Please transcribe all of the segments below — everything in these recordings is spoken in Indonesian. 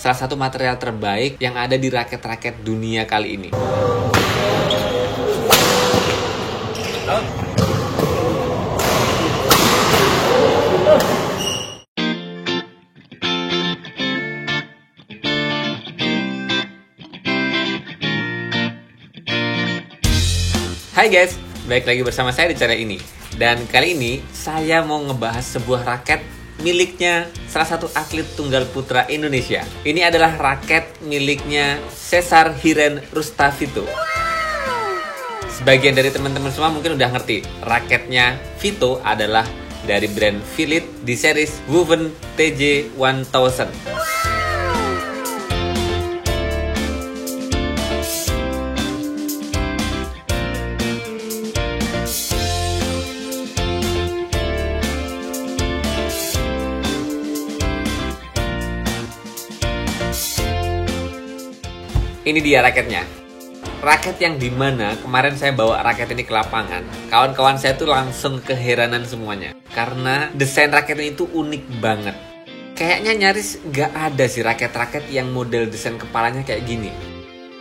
salah satu material terbaik yang ada di raket-raket dunia kali ini. Hai guys, balik lagi bersama saya di channel ini. Dan kali ini saya mau ngebahas sebuah raket miliknya salah satu atlet tunggal putra Indonesia. Ini adalah raket miliknya Cesar Hiren Rustavito. Sebagian dari teman-teman semua mungkin udah ngerti, raketnya Vito adalah dari brand Philips di series Woven TJ1000. Ini dia raketnya. Raket yang dimana kemarin saya bawa raket ini ke lapangan. Kawan-kawan saya tuh langsung keheranan semuanya. Karena desain raketnya itu unik banget. Kayaknya nyaris nggak ada sih raket-raket yang model desain kepalanya kayak gini.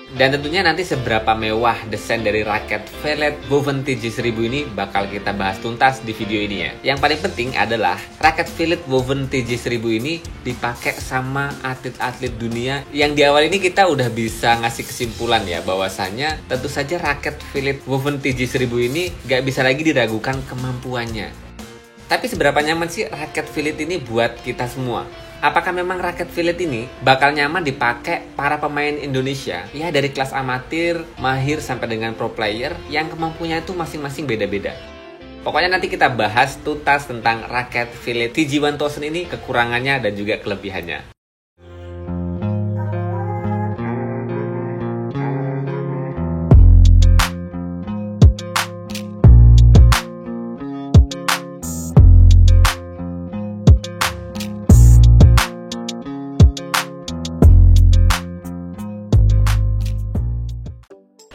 Dan tentunya nanti seberapa mewah desain dari raket Philips Woven TJ1000 ini bakal kita bahas tuntas di video ini ya. Yang paling penting adalah raket Philips Woven TJ1000 ini dipakai sama atlet-atlet dunia yang di awal ini kita udah bisa ngasih kesimpulan ya bahwasanya tentu saja raket Philips Woven TJ1000 ini gak bisa lagi diragukan kemampuannya. Tapi seberapa nyaman sih raket Philips ini buat kita semua? Apakah memang raket Philips ini bakal nyaman dipakai para pemain Indonesia? Ya dari kelas amatir, mahir sampai dengan pro player yang kemampuannya itu masing-masing beda-beda. Pokoknya nanti kita bahas tuntas tentang raket Philips TJ1000 ini, kekurangannya dan juga kelebihannya.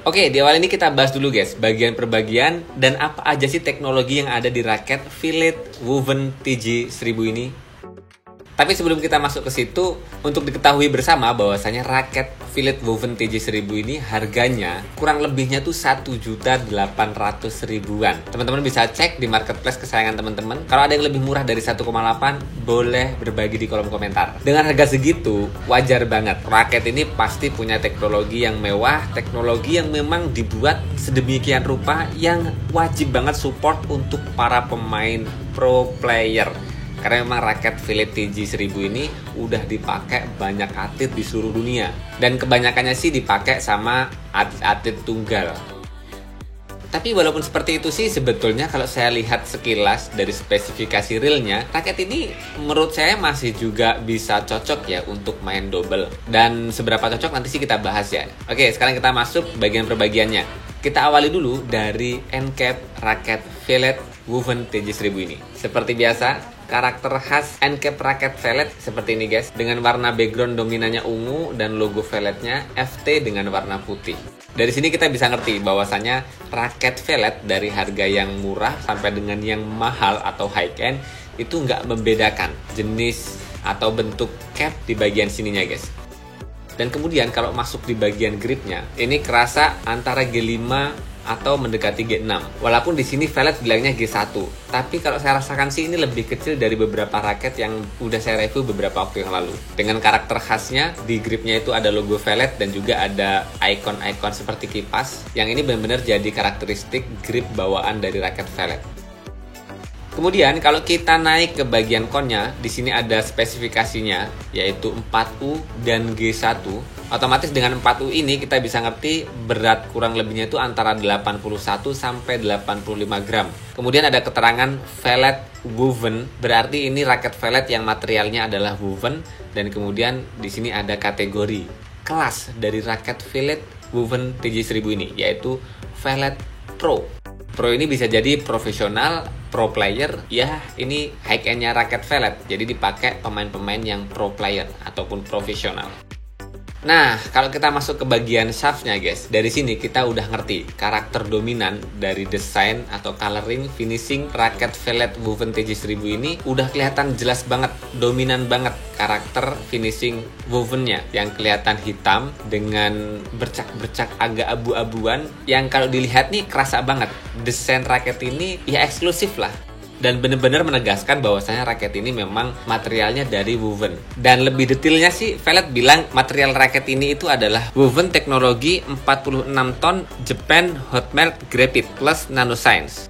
Oke, di awal ini kita bahas dulu guys, bagian per bagian dan apa aja sih teknologi yang ada di raket Philips Woven TJ1000 ini. Tapi sebelum kita masuk ke situ, untuk diketahui bersama bahwasanya raket Philips Woven TJ1000 ini harganya kurang lebihnya tuh 1.800.000-an. Teman-teman bisa cek di marketplace kesayangan teman-teman. Kalau ada yang lebih murah dari 1,8, boleh berbagi di kolom komentar. Dengan harga segitu, wajar banget. Raket ini pasti punya teknologi yang mewah, teknologi yang memang dibuat sedemikian rupa yang wajib banget support untuk para pemain pro player. Karena memang raket Philips TJ1000 ini udah dipakai banyak atlet di seluruh dunia. Dan kebanyakannya sih dipakai sama atlet tunggal. Tapi walaupun seperti itu sih, sebetulnya kalau saya lihat sekilas dari spesifikasi realnya, raket ini menurut saya masih juga bisa cocok ya untuk main double. Dan seberapa cocok nanti sih kita bahas ya. Oke, sekarang kita masuk bagian per bagiannya. Kita awali dulu dari end cap raket Philips Woven TJ1000 ini. Seperti biasa, karakter khas end cap raket Philips seperti ini guys, dengan warna background dominannya ungu dan logo Philipsnya FT dengan warna putih. Dari sini kita bisa ngerti bahwasanya raket Philips dari harga yang murah sampai dengan yang mahal atau high end itu nggak membedakan jenis atau bentuk cap di bagian sininya guys. Dan kemudian kalau masuk di bagian gripnya, ini kerasa antara G5 atau mendekati G6. Walaupun di sini Philips bilangnya G1, tapi kalau saya rasakan sih ini lebih kecil dari beberapa raket yang udah saya review beberapa waktu yang lalu. Dengan karakter khasnya, di gripnya itu ada logo Philips dan juga ada icon-icon seperti kipas, yang ini benar-benar jadi karakteristik grip bawaan dari raket Philips. Kemudian kalau kita naik ke bagian konnya, di sini ada spesifikasinya yaitu 4U dan G1. Otomatis dengan 4U ini kita bisa ngerti berat kurang lebihnya itu antara 81 sampai 85 gram. Kemudian ada keterangan Philips Woven, berarti ini raket Philips yang materialnya adalah woven, dan kemudian di sini ada kategori kelas dari raket Philips Woven TJ1000 ini yaitu Philips Pro. Pro ini bisa jadi profesional, pro player, ya ini high end-nya raket Philips, jadi dipakai pemain-pemain yang pro player ataupun profesional. Nah, kalau kita masuk ke bagian shaftnya guys, dari sini kita udah ngerti karakter dominan dari desain atau coloring, finishing raket velvet woven TJ1000 ini udah kelihatan jelas banget, dominan banget karakter finishing wovennya yang kelihatan hitam dengan bercak-bercak agak abu-abuan yang kalau dilihat nih kerasa banget. Desain raket ini ya eksklusif lah. Dan benar-benar menegaskan bahwasanya raket ini memang materialnya dari woven. Dan lebih detailnya sih, Velvet bilang material raket ini itu adalah woven teknologi 46 ton Japan hot melt graphite plus nanoscience.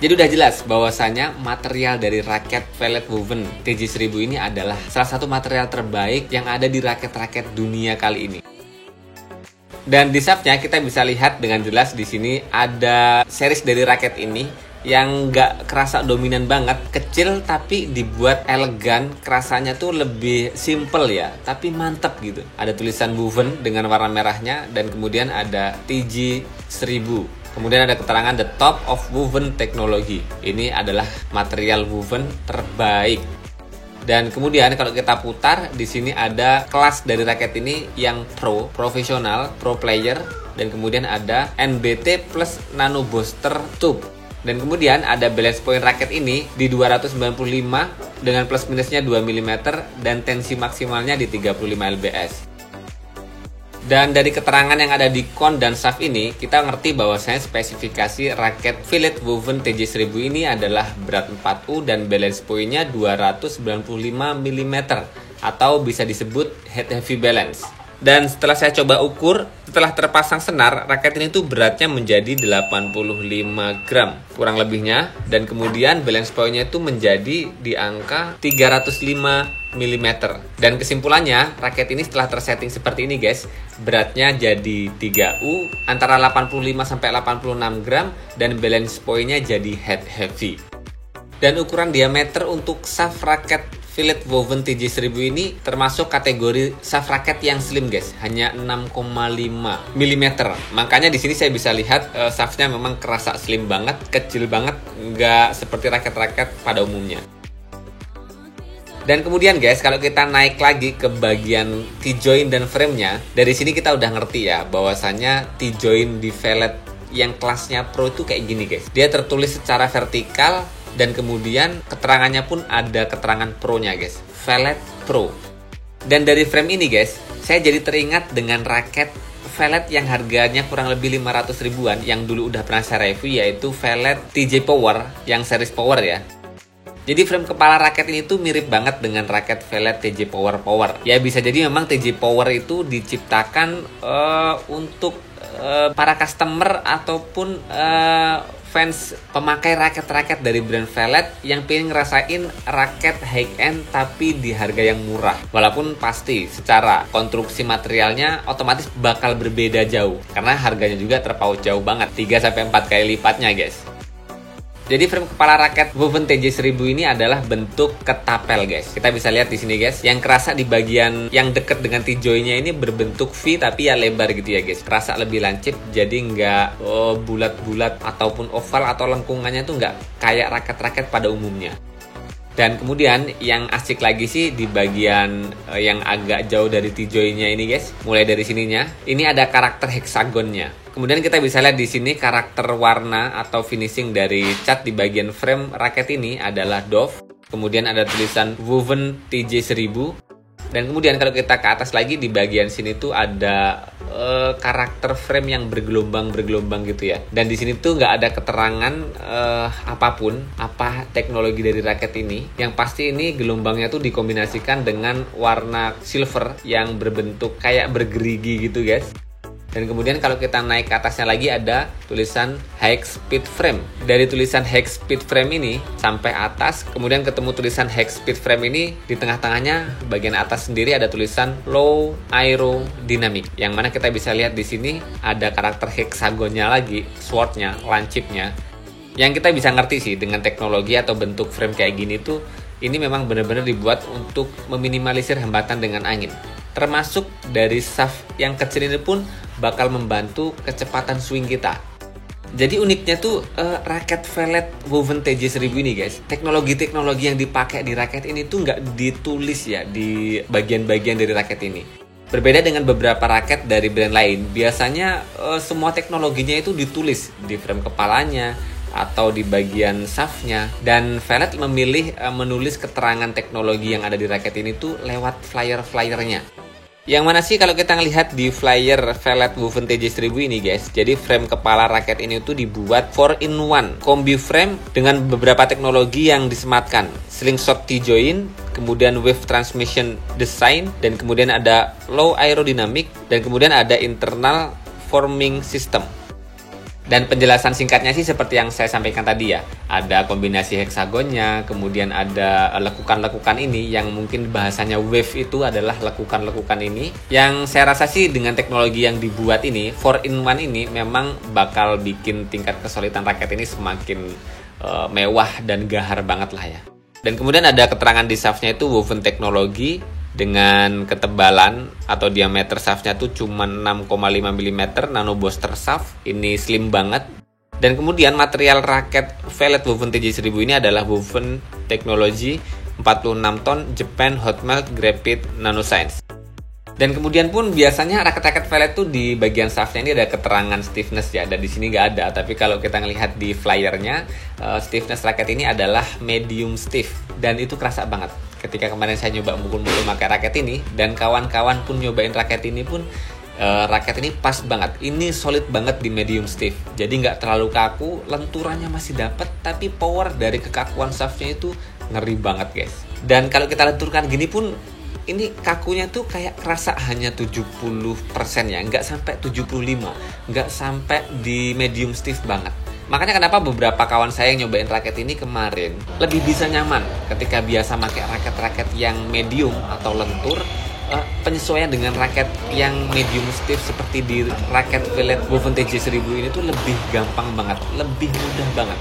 Jadi udah jelas bahwasanya material dari raket Velvet woven TJ1000 ini adalah salah satu material terbaik yang ada di raket-raket dunia kali ini. Dan di shaftnya kita bisa lihat dengan jelas di sini ada series dari raket ini yang nggak kerasa dominan banget, kecil tapi dibuat elegan, kerasanya tuh lebih simple ya, tapi mantep gitu. Ada tulisan woven dengan warna merahnya dan kemudian ada TJ1000. Kemudian ada keterangan the top of woven technology. Ini adalah material woven terbaik. Dan kemudian kalau kita putar, di sini ada kelas dari raket ini yang profesional, pro player, dan kemudian ada NBT plus nano booster tube. Dan kemudian ada balance point raket ini di 295 dengan plus minusnya 2 mm dan tensi maksimalnya di 35 lbs. Dan dari keterangan yang ada di kon dan shaft ini, kita ngerti bahwasanya spesifikasi raket Velvet woven TJ1000 ini adalah berat 4U dan balance point-nya 295 mm atau bisa disebut head heavy balance. Dan setelah saya coba ukur, setelah terpasang senar, raket ini tuh beratnya menjadi 85 gram kurang lebihnya. Dan kemudian balance point-nya itu menjadi di angka 305 mm. Dan kesimpulannya, raket ini setelah tersetting seperti ini guys, beratnya jadi 3U, antara 85-86 gram, dan balance point-nya jadi head heavy. Dan ukuran diameter untuk shaft raket Velvet woven TJ1000 ini termasuk kategori shaft raket yang slim guys, hanya 6,5 mm. Makanya di sini saya bisa lihat shaftnya memang kerasa slim banget, kecil banget, nggak seperti raket-raket pada umumnya. Dan kemudian guys, kalau kita naik lagi ke bagian T-joint dan frame-nya, dari sini kita udah ngerti ya bahwasanya T-joint di Velvet yang kelasnya pro itu kayak gini guys. Dia tertulis secara vertikal dan kemudian keterangannya pun ada keterangan pro-nya guys, Velvet Pro. Dan dari frame ini guys, saya jadi teringat dengan raket Velvet yang harganya kurang lebih 500 ribuan yang dulu udah pernah saya review, yaitu Velvet TJ Power yang series Power ya. Jadi frame kepala raket ini tuh mirip banget dengan raket Velvet TJ Power. Ya bisa jadi memang TJ Power itu diciptakan untuk para customer ataupun fans pemakai raket-raket dari brand Velvet yang pengen ngerasain raket high-end tapi di harga yang murah. Walaupun pasti secara konstruksi materialnya otomatis bakal berbeda jauh karena harganya juga terpaut jauh banget, 3-4 kali lipatnya guys. Jadi frame kepala raket woven TJ1000 ini adalah bentuk ketapel guys. Kita bisa lihat di sini guys, yang kerasa di bagian yang deket dengan T-joint-nya ini berbentuk V tapi ya lebar gitu ya guys. Kerasa lebih lancip, jadi nggak bulat-bulat ataupun oval atau lengkungannya tuh nggak kayak raket-raket pada umumnya. Dan kemudian yang asik lagi sih di bagian yang agak jauh dari T-joint-nya ini guys. Mulai dari sininya, ini ada karakter heksagonnya. Kemudian kita bisa lihat di sini karakter warna atau finishing dari cat di bagian frame raket ini adalah Dove. Kemudian ada tulisan woven TJ1000. Dan kemudian kalau kita ke atas lagi di bagian sini tuh ada karakter frame yang bergelombang gitu ya. Dan di sini tuh nggak ada keterangan apapun apa teknologi dari raket ini. Yang pasti ini gelombangnya tuh dikombinasikan dengan warna silver yang berbentuk kayak bergerigi gitu guys. Dan kemudian kalau kita naik ke atasnya lagi ada tulisan high speed frame. Dari tulisan high speed frame ini sampai atas, kemudian ketemu tulisan high speed frame ini, di tengah-tengahnya bagian atas sendiri ada tulisan low aerodynamic. Yang mana kita bisa lihat di sini ada karakter heksagonnya lagi, swordnya, lancipnya. Yang kita bisa ngerti sih dengan teknologi atau bentuk frame kayak gini tuh, ini memang benar-benar dibuat untuk meminimalisir hambatan dengan angin. Termasuk dari shaft yang kecil ini pun bakal membantu kecepatan swing kita. Jadi uniknya tuh raket Velvet woven TJ1000 ini guys, teknologi-teknologi yang dipakai di raket ini tuh nggak ditulis ya di bagian-bagian dari raket ini. Berbeda dengan beberapa raket dari brand lain, biasanya semua teknologinya itu ditulis di frame kepalanya atau di bagian shaftnya, dan Velet memilih menulis keterangan teknologi yang ada di raket ini tuh lewat flyer-flyernya. Yang mana sih kalau kita ngelihat di flyer Velet Woven TJ1000 ini guys, jadi frame kepala raket ini tuh dibuat 4-in-1 kombi frame dengan beberapa teknologi yang disematkan, slingshot T-joint, kemudian wave transmission design, dan kemudian ada low aerodynamic, dan kemudian ada internal forming system. Dan penjelasan singkatnya sih seperti yang saya sampaikan tadi ya. Ada kombinasi heksagonnya, kemudian ada lekukan-lekukan ini yang mungkin bahasanya wave itu adalah lekukan-lekukan ini. Yang saya rasa sih dengan teknologi yang dibuat ini, 4-in-1 ini memang bakal bikin tingkat kesulitan raket ini semakin mewah dan gahar banget lah ya. Dan kemudian ada keterangan di shaftnya itu woven teknologi dengan ketebalan atau diameter shaftnya tuh cuma 6,5 mm nano booster shaft. Ini slim banget. Dan kemudian material raket Velet Woven TJ1000 ini adalah woven teknologi 46 ton Japan Hot Melt Graphite Nanoscience. Dan kemudian pun biasanya raket-raket Velet tuh di bagian shaftnya ini ada keterangan stiffness ya, dan di sini nggak ada. Tapi kalau kita ngelihat di flyernya, stiffness raket ini adalah medium stiff, dan itu kerasa banget. Ketika kemarin saya nyoba mukul-mukul pakai raket ini, dan kawan-kawan pun nyobain raket ini pun, raket ini pas banget. Ini solid banget di medium stiff, jadi nggak terlalu kaku, lenturannya masih dapat, tapi power dari kekakuan shaftnya itu ngeri banget guys. Dan kalau kita lenturkan gini pun, ini kakunya tuh kayak kerasa hanya 70% ya, nggak sampai 75, nggak sampai di medium stiff banget. Makanya kenapa beberapa kawan saya yang nyobain raket ini kemarin lebih bisa nyaman ketika biasa pakai raket-raket yang medium atau lentur. Penyesuaian dengan raket yang medium stiff seperti di raket Velet Woven TJ1000 ini tuh lebih gampang banget, lebih mudah banget.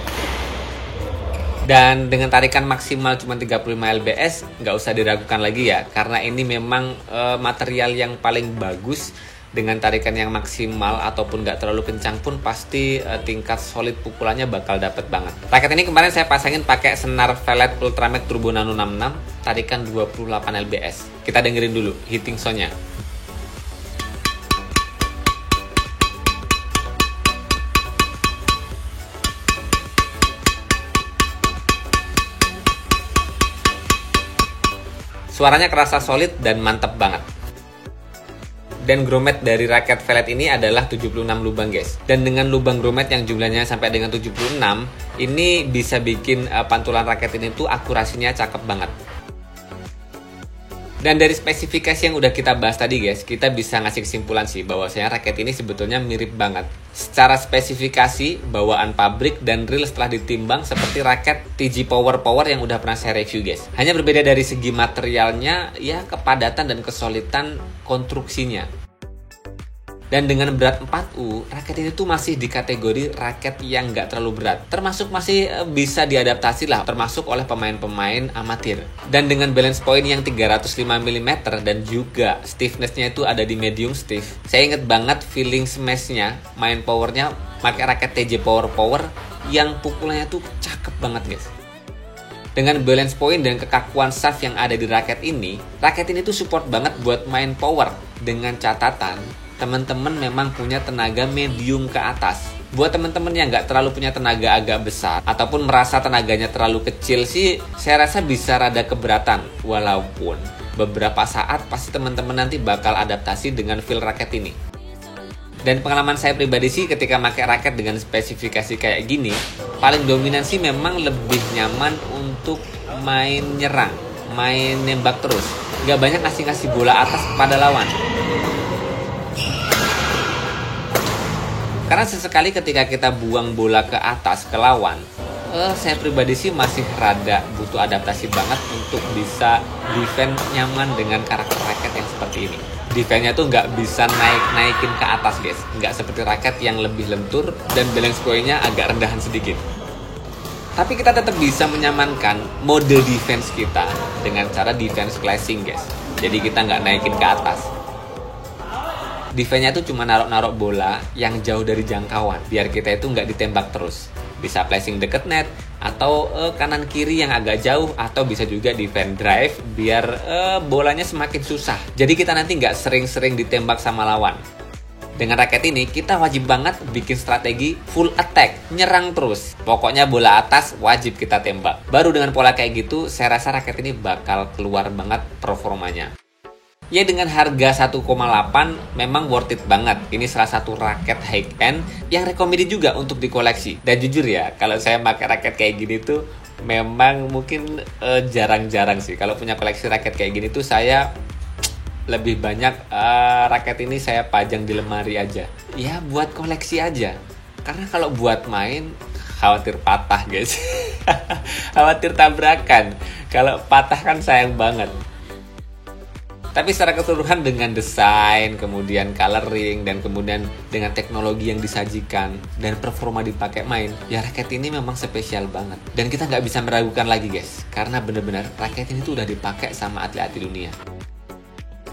Dan dengan tarikan maksimal cuma 35 lbs, nggak usah diragukan lagi ya, karena ini memang material yang paling bagus. Dengan tarikan yang maksimal ataupun nggak terlalu kencang pun pasti tingkat solid pukulannya bakal dapet banget. Raket ini kemarin saya pasangin pakai senar Velet Ultramag Turbo Nano 66, tarikan 28 lbs. Kita dengerin dulu hitting soundnya. Suaranya kerasa solid dan mantep banget. Dan grommet dari raket Velet ini adalah 76 lubang guys. Dan dengan lubang grommet yang jumlahnya sampai dengan 76, ini bisa bikin pantulan raket ini tuh akurasinya cakep banget. Dan dari spesifikasi yang udah kita bahas tadi guys, kita bisa ngasih kesimpulan sih bahwasanya raket ini sebetulnya mirip banget secara spesifikasi, bawaan pabrik, dan real setelah ditimbang seperti raket TJ Power yang udah pernah saya review guys. Hanya berbeda dari segi materialnya, ya kepadatan dan kesolidan konstruksinya. Dan dengan berat 4U, raket ini tuh masih di kategori raket yang nggak terlalu berat. Termasuk masih bisa diadaptasi lah, termasuk oleh pemain-pemain amatir. Dan dengan balance point yang 305 mm dan juga stiffness-nya itu ada di medium stiff. Saya inget banget feeling smash-nya, main power-nya, pakai raket TJ Power yang pukulannya tuh cakep banget guys. Dengan balance point dan kekakuan shaft yang ada di raket ini tuh support banget buat main power. Dengan catatan, teman-teman memang punya tenaga medium ke atas. Buat teman-teman yang nggak terlalu punya tenaga agak besar ataupun merasa tenaganya terlalu kecil sih, saya rasa bisa rada keberatan. Walaupun beberapa saat pasti teman-teman nanti bakal adaptasi dengan feel raket ini. Dan pengalaman saya pribadi sih ketika pakai raket dengan spesifikasi kayak gini, paling dominan sih memang lebih nyaman untuk main nyerang, main nembak terus. Nggak banyak ngasih bola atas kepada lawan. Karena sesekali ketika kita buang bola ke atas ke lawan, saya pribadi sih masih rada butuh adaptasi banget untuk bisa defense nyaman dengan karakter raket yang seperti ini. Defense-nya tuh nggak bisa naikin ke atas guys, nggak seperti raket yang lebih lentur dan balance point-nya agak rendahan sedikit. Tapi kita tetap bisa menyamankan mode defense kita dengan cara defense clashing guys. Jadi kita nggak naikin ke atas. Defense-nya tuh cuma narok-narok bola yang jauh dari jangkauan, biar kita itu nggak ditembak terus. bisa placing deket net, atau kanan kiri yang agak jauh, atau bisa juga defend drive biar bolanya semakin susah. Jadi kita nanti nggak sering-sering ditembak sama lawan. Dengan raket ini, kita wajib banget bikin strategi full attack, nyerang terus. Pokoknya bola atas wajib kita tembak. Baru dengan pola kayak gitu, saya rasa raket ini bakal keluar banget performanya. Ya dengan harga 1,8 memang worth it banget. Ini salah satu raket high end yang recommended juga untuk dikoleksi. Dan jujur ya, kalau saya pakai raket kayak gini tuh memang mungkin jarang-jarang sih. Kalau punya koleksi raket kayak gini tuh saya lebih banyak raket ini saya pajang di lemari aja. Ya buat koleksi aja. Karena kalau buat main khawatir patah guys. Khawatir tabrakan. Kalau patah kan sayang banget. Tapi secara keseluruhan dengan desain, kemudian coloring, dan kemudian dengan teknologi yang disajikan dan performa dipakai main, ya raket ini memang spesial banget. Dan kita nggak bisa meragukan lagi guys, karena bener-bener raket ini tuh udah dipakai sama atlet-atlet dunia.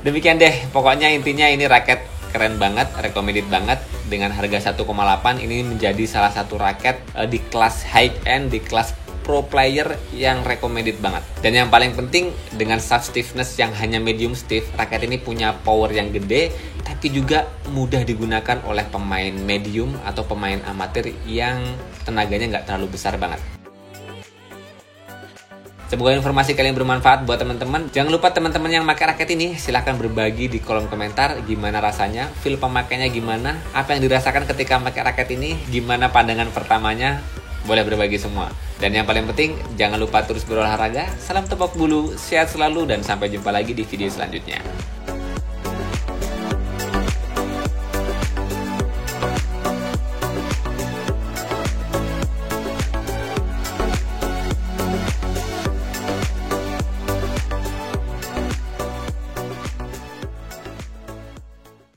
Demikian deh, pokoknya intinya ini raket keren banget, recommended banget. Dengan harga 1,8 ini menjadi salah satu raket di kelas high end, di kelas pro player yang recommended banget. Dan yang paling penting, dengan shaft stiffness yang hanya medium stiff, raket ini punya power yang gede, tapi juga mudah digunakan oleh pemain medium atau pemain amatir yang tenaganya nggak terlalu besar banget. Semoga informasi kalian bermanfaat buat teman-teman. Jangan lupa teman-teman yang pakai raket ini silahkan berbagi di kolom komentar gimana rasanya, feel pemakainya gimana, apa yang dirasakan ketika pakai raket ini, gimana pandangan pertamanya. Boleh berbagi semua. Dan yang paling penting, jangan lupa terus berolahraga. Salam tebak bulu, sehat selalu, dan sampai jumpa lagi di video selanjutnya.